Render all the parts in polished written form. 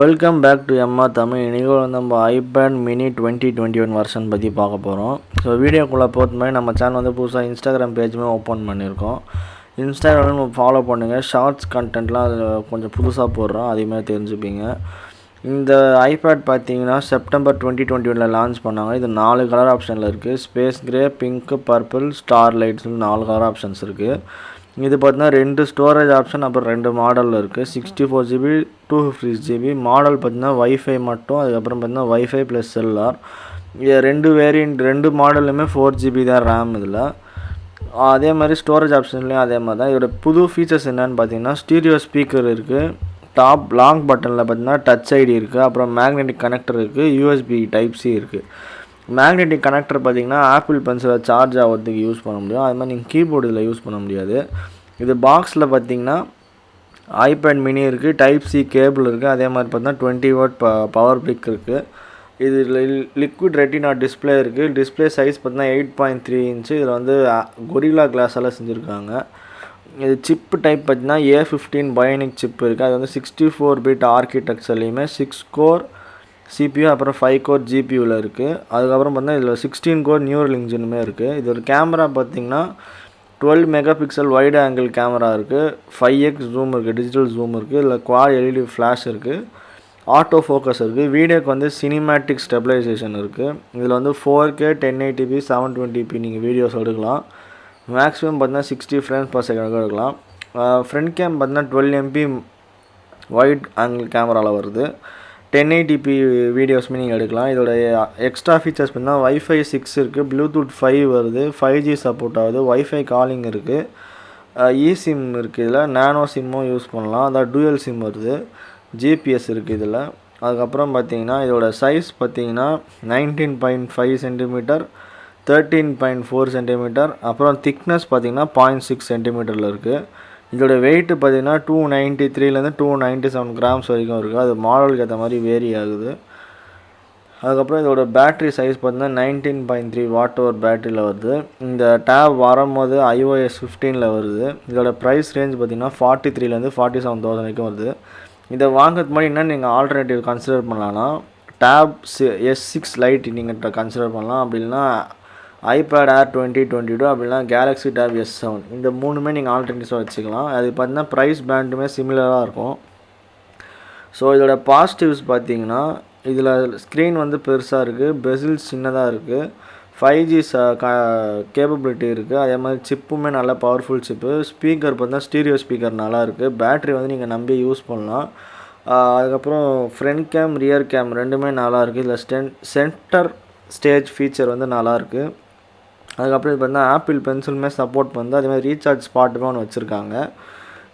Welcome back to எம்மா தமிழ். இன்றைக்கி நம்ம iPad mini 2021 வெர்ஷன் பற்றி பார்க்க போகிறோம். ஸோ வீடியோக்குள்ளே போகிற மாதிரி நம்ம சேனல் வந்து புதுசாக இன்ஸ்டாகிராம் பேஜுமே ஓப்பன் பண்ணியிருக்கோம். இன்ஸ்டாகிராமில் நம்ம ஃபாலோ பண்ணுங்கள். ஷார்ட்ஸ் கண்டென்ட்லாம் அதில் கொஞ்சம் புதுசாக போடுறோம், அதேமாதிரி தெரிஞ்சுப்பீங்க. இந்த iPad பார்த்தீங்கன்னா செப்டம்பர் 2021 லான்ச் பண்ணாங்க. இது 4 கலர் ஆப்ஷனில் இருக்குது. Space grey, pink, purple, star லைட்ஸ்னு 4 கலர் ஆப்ஷன்ஸ் இருக்குது. இது பார்த்தீங்கன்னா 2 ஸ்டோரேஜ் ஆப்ஷன், அப்புறம் 2 மாடலில் இருக்குது. 64GB 256GB மாடல் பார்த்தீங்கன்னா வைஃபை மட்டும், அதுக்கப்புறம் பார்த்தீங்கன்னா வைஃபை ப்ளஸ் செல்லார். இது 2 வேரியண்ட், 2 மாடலுமே 4GB தான் ரேம். இதில் அதே மாதிரி ஸ்டோரேஜ் ஆப்ஷன்லேயும் அதே மாதிரி தான். இதோட புது ஃபீச்சர்ஸ் என்னென்னு பார்த்தீங்கன்னா ஸ்டீரியோ ஸ்பீக்கர் இருக்குது. டாப் லாங் பட்டனில் பார்த்தீங்கன்னா டச் ஐடி இருக்குது. அப்புறம் மேக்னெட்டிக் கனெக்டர் இருக்குது. USB டைப்-C இருக்குது. மேக்னெட்டிக் கனெக்டர் பார்த்திங்கன்னா ஆப்பிள் பென்சிலில் சார்ஜ் ஆகிறதுக்கு யூஸ் பண்ண முடியும். அது மாதிரி நீங்கள் கீபோர்டு இதில் யூஸ் பண்ண முடியாது. இது பாக்ஸில் பார்த்திங்கன்னா iPad mini இருக்குது, டைப்-C கேபிள் இருக்குது. அதே மாதிரி பார்த்தீங்கன்னா 20W பவர் பிக் இருக்குது. இது லிக்விட் ரெட்டினா டிஸ்பிளே இருக்குது. டிஸ்பிளே சைஸ் பார்த்தீங்கன்னா 8.3 இன்ச்சு. இதில் வந்து கொரில்லா கிளாஸால் செஞ்சுருக்காங்க. இது சிப்பு டைப் பார்த்தீங்கன்னா A15 பயோனிக் சிப் இருக்குது. அது வந்து 64-bit ஆர்கிடெக்சர்லேயுமே 6 கோர் CPU அப்புறம் 5 கோர் GPUவில் இருக்குது. அதுக்கப்புறம் பார்த்தீங்கன்னா இதில் 16 கோர் நியூரல் இன்ஜினுமே இருக்குது. இது ஒரு கேமரா பார்த்திங்கன்னா 12 mega pixel wide angle camera இருக்குது. 5x ஜூம் இருக்குது, டிஜிட்டல் ஜூம் இருக்குது. இதில் குவாட் LED ஃப்ளாஷ் இருக்குது. ஆட்டோ ஃபோக்கஸ் இருக்குது. வீடியோக்கு வந்து சினிமேட்டிக் ஸ்டெபிலைசேஷன் இருக்குது. இதில் வந்து 4K 1080p 720p நீங்கள் வீடியோஸ் எடுக்கலாம். மேக்ஸிமம் பார்த்தீங்கன்னா 60 frames per second எடுக்கலாம். ஃப்ரண்ட் கேம் பார்த்தீங்கன்னா 12MP வைட் ஆங்கிள் கேமராவில் வருது. 1080p வீடியோஸ்மே நீங்கள் எடுக்கலாம். இதோட எக்ஸ்ட்ரா ஃபீச்சர்ஸ் பார்த்தீங்கன்னா வைஃபை 6 இருக்குது, ப்ளூடூத் 5 வருது, 5G சப்போர்ட் ஆகுது, வைஃபை காலிங் இருக்குது, eSIM இருக்குது. இதில் நானோ சிம்மும் யூஸ் பண்ணலாம், அதாவது டூயல் சிம் வருது, GPS இருக்குது இதில். அதுக்கப்புறம் பார்த்தீங்கன்னா இதோட சைஸ் பார்த்தீங்கன்னா 19.5 சென்டிமீட்டர், 13.4 சென்டிமீட்டர், அப்புறம் திக்னஸ் பார்த்தீங்கன்னா 0.6 சென்டிமீட்டரில் இருக்குது. இதோட வெயிட்டு பார்த்தீங்கன்னா 293லேருந்து 297 கிராம்ஸ் வரைக்கும் இருக்குது. அது மாடலுக்கு ஏற்ற மாதிரி வேரி ஆகுது. அதுக்கப்புறம் இதோட பேட்ரி சைஸ் பார்த்தீங்கன்னா 19.3 வாட் ஹவர் பேட்டரியில் வருது. இந்த டேப் வரும்போது iOS 15 வருது. இதோட ப்ரைஸ் ரேஞ்ச் பார்த்தீங்கன்னா 43லேருந்து 47,000 வரைக்கும் வருது. இதை வாங்கிறதுக்கு முன்னாடி என்ன நீங்கள் ஆல்டர்னேட்டிவ் கன்சிடர் பண்ணலான்னா டேப் S6 லைட் நீங்கள் கன்சிடர் பண்ணலாம். அப்படி இல்லைன்னா iPad Air 2022, அப்படின்னா Galaxy Tab S7, இந்த 3மே நீங்கள் ஆல்டர்னேட்டிவ்ஸாக வச்சுக்கலாம். அது பார்த்தீங்கன்னா ப்ரைஸ் பேண்டுமே சிமிலராக இருக்கும். ஸோ இதோட பாசிட்டிவ்ஸ் பார்த்தீங்கன்னா இதில் ஸ்க்ரீன் வந்து பெருசாக இருக்குது, பெசில்ஸ் சின்னதாக இருக்குது, 5G கேப்பபிலிட்டி இருக்குது. அதே மாதிரி சிப்புமே நல்லா பவர்ஃபுல் சிப்பு. ஸ்பீக்கர் பார்த்தீங்கன்னா ஸ்டீரியோ ஸ்பீக்கர் நல்லா இருக்குது. பேட்ரி வந்து நீங்கள் நம்பி யூஸ் பண்ணலாம். அதுக்கப்புறம் ஃப்ரண்ட் கேம், ரியர் கேம் ரெண்டுமே நல்லா இருக்குது. இதில் சென்டர் ஸ்டேஜ் ஃபீச்சர் வந்து நல்லாயிருக்கு. அதுக்கப்புறம் இது பார்த்தீங்கன்னா ஆப்பிள் பென்சிலுமே சப்போர்ட் பண்ணுது. அதேமாதிரி ரீசார்ஜ் ஸ்பாட்டுமே ஒன்று வச்சுருக்காங்க.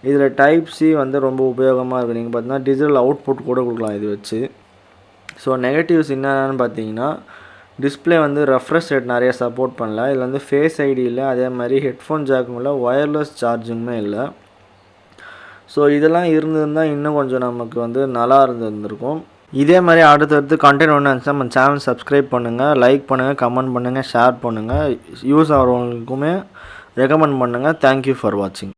இதில் டைப்-C வந்து ரொம்ப உபயோகமாக இருக்குது. நீங்கள் பார்த்தீங்கன்னா டிஜிட்டல் அவுட்புட் கூட கொடுக்கலாம் இது வச்சு. ஸோ நெகட்டிவ்ஸ் என்னென்னு பார்த்தீங்கன்னா டிஸ்பிளே வந்து ரெஃப்ரெஷ் ரேட் நிறைய சப்போர்ட் பண்ணல. இதில் வந்து ஃபேஸ் ஐடி இல்லை, அதே மாதிரி ஹெட்ஃபோன் ஜாக்கும் இல்லை, ஒயர்லெஸ் சார்ஜிங்குமே இல்லை. ஸோ இதெல்லாம் இருந்திருந்தால் இன்னும் கொஞ்சம் நமக்கு வந்து நல்லா இருந்திருக்கும். இதே மாதிரி அடுத்தடுத்து கண்டென்ட் ஒன்று இருந்துச்சுன்னா நம்ம சேனல் சப்ஸ்கிரைப் பண்ணுங்கள், லைக் பண்ணுங்கள், கமெண்ட் பண்ணுங்கள், ஷேர் பண்ணுங்கள். யூஸ் ஆகிறவங்களுக்குமே ரெக்கமெண்ட் பண்ணுங்கள். தேங்க்யூ ஃபார் வாட்சிங்.